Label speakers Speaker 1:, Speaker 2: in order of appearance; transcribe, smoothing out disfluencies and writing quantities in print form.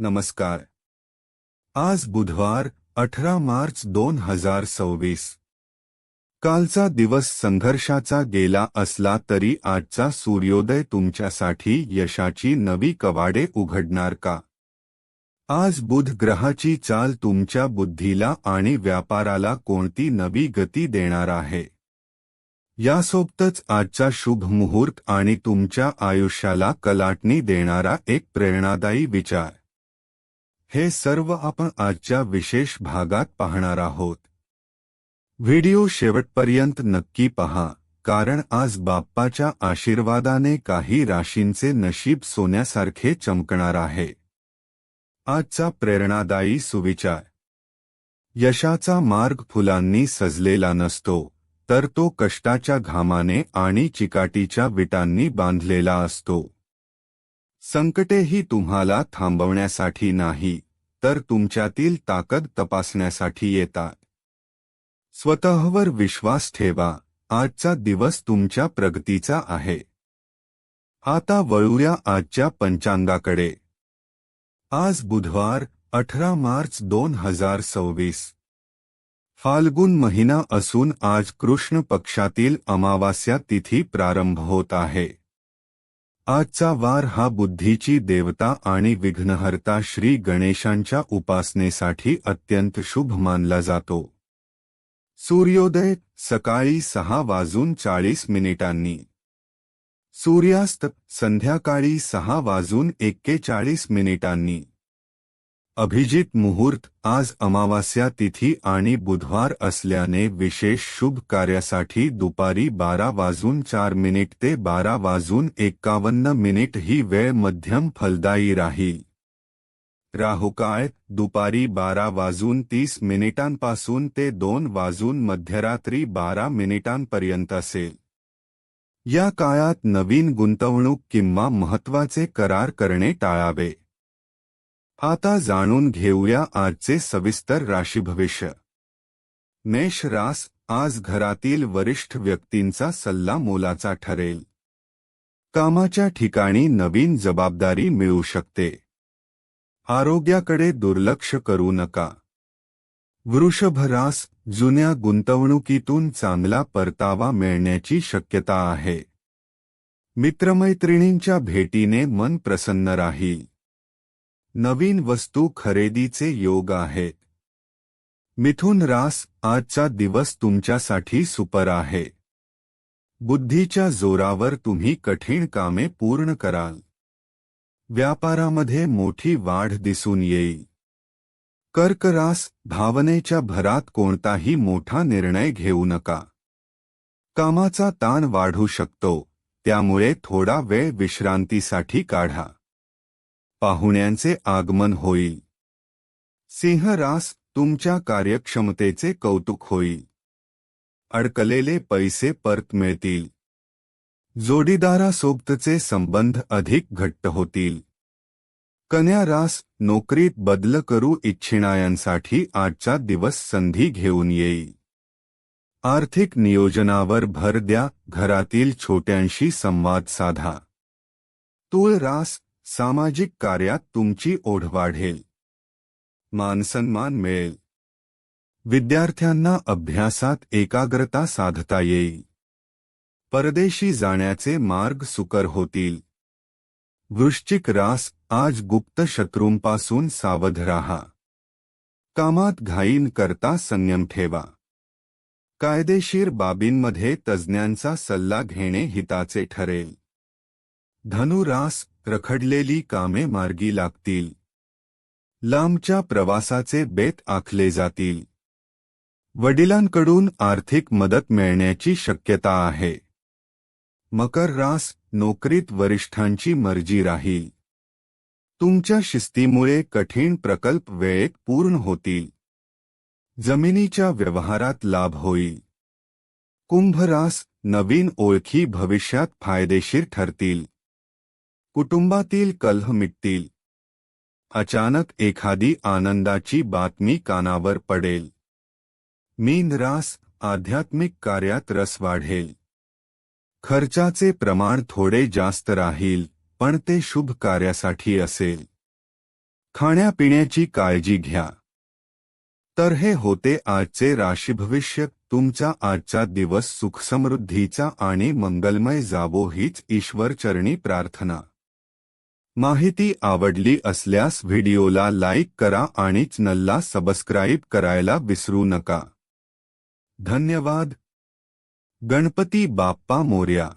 Speaker 1: नमस्कार. आज बुधवार 18 मार्च 2026. कालचा दिवस संघर्षाचा गेला असला तरी आजचा सूर्योदय तुमच्यासाठी यशाची नवी कवाडे उघडणार का? आज बुध ग्रहाची चाल तुमच्या बुद्धीला आणि व्यापाराला कोणती नवी गती देणार आहे? यासोबतच आजचा शुभ मुहूर्त आणि तुमच्या आयुष्याला कलाटणी देणारा एक प्रेरणादायी विचार. हे सर्व आपण आजच्या विशेष भागात पाहणार आहोत. व्हिडिओ शेवटपर्यंत नक्की पहा, कारण आज बाप्पाच्या आशीर्वादाने काही राशींचे नशीब सोन्यासारखे चमकणार आहे. आजचा प्रेरणादायी सुविचार. यशाचा मार्ग फुलांनी सजलेला नसतो, तर तो कष्टाच्या घामाने आणि चिकाटीच्या विटांनी बांधलेला असतो. संकटेही तुम्हाला थांबवण्यासाठी नाही, तर तुमच्यातील ताकद तपासण्यासाठी येतात. स्वतःवर विश्वास ठेवा, आजचा दिवस तुमच्या प्रगतीचा आहे. आता वळूया आजच्या पंचांगाकडे. आज बुधवार 18 मार्च 2026. फाल्गुन महिना असून आज कृष्ण पक्षातील अमावास्या तिथी प्रारंभ होत आहे. आजचा वार हा बुद्धीची देवता आणि विघ्नहर्ता श्री गणेशांच्या उपासनेसाठी अत्यंत शुभ मानला जातो. सूर्योदय सकाळी 6:40 सूर्यास्त संध्याकाळी 6:41 अभिजित मुहूर्त आज अमावास्या तिथी आणि बुधवार असल्याने विशेष शुभ कार्यासाठी दुपारी 12:04 ते 12:51 ही वेळ मध्यम फलदायी राहील. राहुकाळ दुपारी 12:30 पासून ते 2 मध्यरात्री 12 असेल. या काळात नवीन गुंतवणूक किंवा महत्त्वाचे करार करणे टाळावे. आता जाणून घेऊया आजचे सविस्तर राशीभविष्य. मेष रास, आज घरातील वरिष्ठ व्यक्तींचा सल्ला मोलाचा ठरेल. कामाच्या ठिकाणी नवीन जबाबदारी मिळू शकते. आरोग्याकडे दुर्लक्ष करू नका. वृषभ रास, जुन्या गुंतवणुकीतून चांगला परतावा मिळण्याची शक्यता आहे. मित्रमैत्रिणींच्या भेटीने मन प्रसन्न राहील. नवीन वस्तू खरेदीचे योग आहेत. मिथुन रास, आजचा दिवस तुमच्यासाठी सुपर आहे. बुद्धीच्या जोरावर तुम्ही कठीण कामे पूर्ण कराल. व्यापारामध्ये मोठी वाढ दिसून येईल. कर्क रास, भावनेच्या भरात कोणताही मोठा निर्णय घेऊ नका. कामाचा ताण वाढू शकतो, त्यामुळे थोडा वेळ विश्रांतीसाठी काढा. पाहुण्यांचे आगमन होईल. सिंह रास, तुमच्या कार्यक्षमतेचे कौतुक होईल. अडकलेले पैसे परत मिळतील. जोडीदारासोबतचे संबंध अधिक घट्ट होतील. कन्या रास, नोकरीत बदल करू इच्छिणाऱ्यांसाठी आजचा दिवस संधी घेऊन येईल. आर्थिक नियोजनावर भर द्या, घरातील छोट्यांशी संवाद साधा. तूळ रास, सामाजिक कार्यात तुमची ओढ वाढेल. मानसन्मान मिळेल. विद्यार्थ्यांना अभ्यासात एकाग्रता साधता येईल. परदेशी जाण्याचे मार्ग सुकर होतील. वृश्चिक रास, आज गुप्त शत्रूंपासून सावध राहा. कामात घाई न करता संयम ठेवा. कायदेशीर बाबींमध्ये तज्ज्ञांचा सल्ला घेणे हिताचे ठरेल. धनु रास, रखडलेली कामे मार्गी लागतील. लांबच्या प्रवासाचे बेत आखले जातील. वडिलांकडून आर्थिक मदत मिळण्याची शक्यता आहे. मकर रास, नोकरीत वरिष्ठांची मर्जी राहील. तुमच्या शिस्तीमुळे कठीण प्रकल्प वेळेत पूर्ण होतील. जमिनीच्या व्यवहारात लाभ होईल. कुंभ रास, नवीन ओळखी भविष्यात फायदेशीर ठरतील. कुटुंबातील कलह मिटतील. अचानक एखादी आनंदाची बातमी कानावर पडेल. मीन रास, आध्यात्मिक कार्यात रस वाढेल. खर्चाचे प्रमाण थोडे जास्त राहील, पण ते शुभ कार्यासाठी असेल. खाण्यापिण्याची काळजी घ्या. तर हे होते आजचे राशीभविष्य. तुमचा आजचा दिवस सुखसमृद्धीचा आणि मंगलमय जावो हीच ईश्वरचरणी प्रार्थना. माहिती आवडली असल्यास व्हिडिओला लाईक करा आणि चॅनलला सबस्क्राईब करायला विसरू नका. धन्यवाद. गणपती बाप्पा मोरया.